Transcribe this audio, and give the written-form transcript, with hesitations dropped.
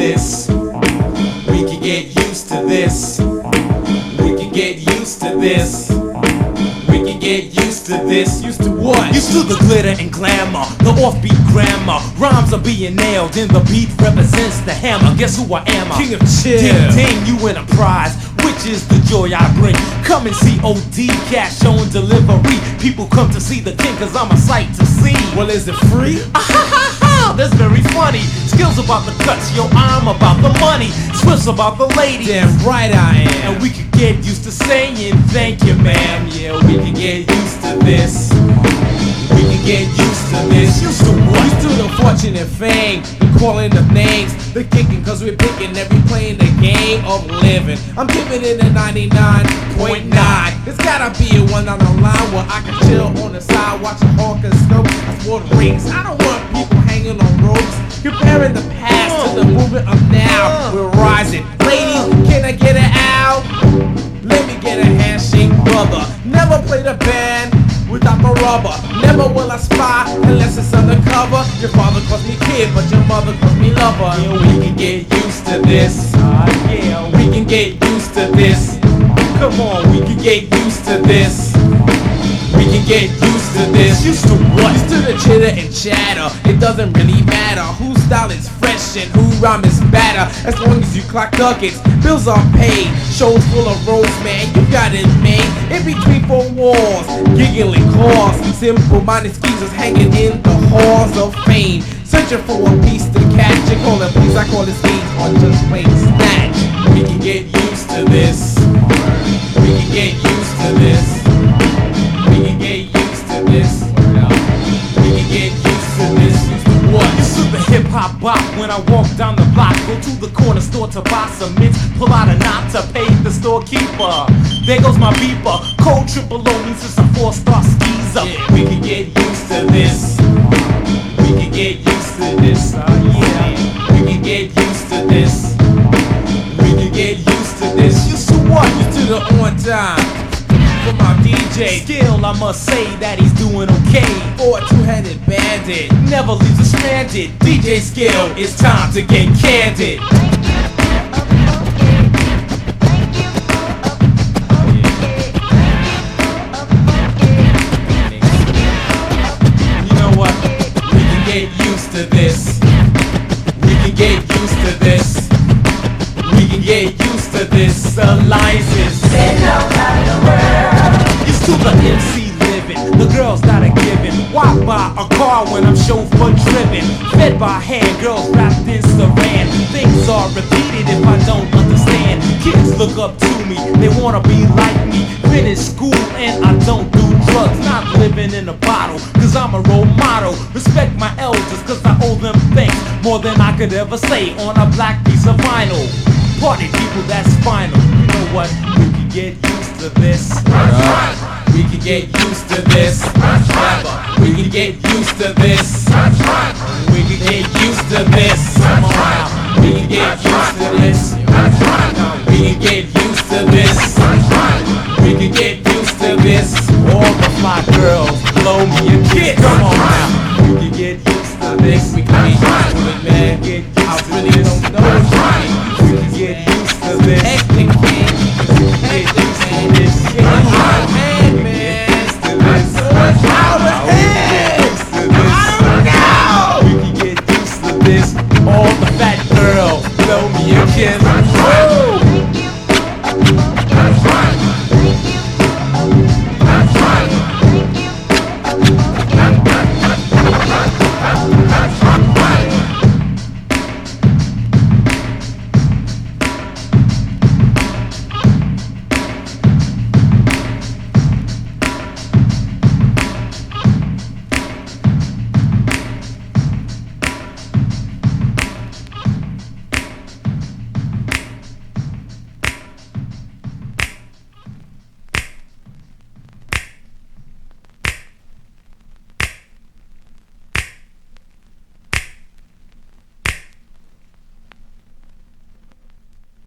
this. We can get used to this. We can get used to this. We can get used to this. Used to what? Used to the glitter and glamour, the offbeat grammar. Rhymes are being nailed and the beat represents the hammer. Guess who I am? King of chill. Ding ding, you win a prize, which is the joy I bring. Come and see OD, cash on delivery. People come to see the king cause I'm a sight to see. Well, is it free? That's very funny. Skills about the cuts, yo, I'm about the money. Swift's about the ladies. Damn right I am. And we could get used to saying thank you, ma'am. Yeah, we can get used to this. We can get used to this. Used to what? Used to the fortune and fame, the calling of names, the kicking cause we're picking every playing the game of living. I'm giving it a 99.9. There's gotta be a one on the line where I can chill on the side, watch a hawker scope. I sport rings. I don't want people hanging on ropes. Comparing the past to the movement of now. We're rising. Ladies, can I get it out? Let me get a handshake, brother. Never played a band without the rubber. Never will I spy unless it's undercover. Your father calls me kid, but your mother calls me lover. Yeah, we can get used to this. Yeah, we can get used to this. Come on, we can get used to this. We can get used to this. Used to what? Used to the chitter and chatter. It doesn't really matter whose style is fresh and who rhyme is better. As long as you clock ducats, bills are paid. Shows full of roads, man, you got it made. In between four walls, giggling claws. Simple-minded skeezers hanging in the halls of fame. Searching for a piece to catch. You call it please, I call it schemes, or just plain snatch. We can get used to this. We can get used to this. We can get used to this. We can get used to this. Used to what? Used to the hip hop bop when I walk down the block. Go to the corner store to buy some mints. Pull out a knot to pay the storekeeper. There goes my beeper. Code triple O means it's a 4-star skeezer. Yeah, we can get used to this. We can get used to this. Yeah, we can get used to this. We can get used to this. Used to what? Used to the on time. For my DJ Skill, I must say that he's doing okay. For a two-headed bandit, never leaves us stranded. DJ Skill, it's time to get candid. You know what? We can get used to this. We can get used to this. We can get used to this. Alliances. Used to the MC living, the girls that are giving. Why buy a car when I'm chauffeur driven? Fed by hand, girls wrapped in saran. Things are repeated if I don't understand. Kids look up to me, they wanna be like me. Finish school and I don't do drugs. Not living in a bottle, cause I'm a role model. Respect my elders, cause I owe them thanks. More than I could ever say on a black piece of vinyl. Party people, that's final. You know what? We can get used to this. We can get used to this. We can get used to this. We can get used to this. Come on now. We can get used to this. We can get used to this. We can get used to this. All the fly girls, blow me a kiss. Come on now. We can get used to this. We can get used to it, man. I really don't know. We can get used to this. Hectic king. Get used to this. Get out of hand, man. Used to this. Out of hand. Used to this. I don't know. We can get used to this. All the fat girls, blow me a kiss.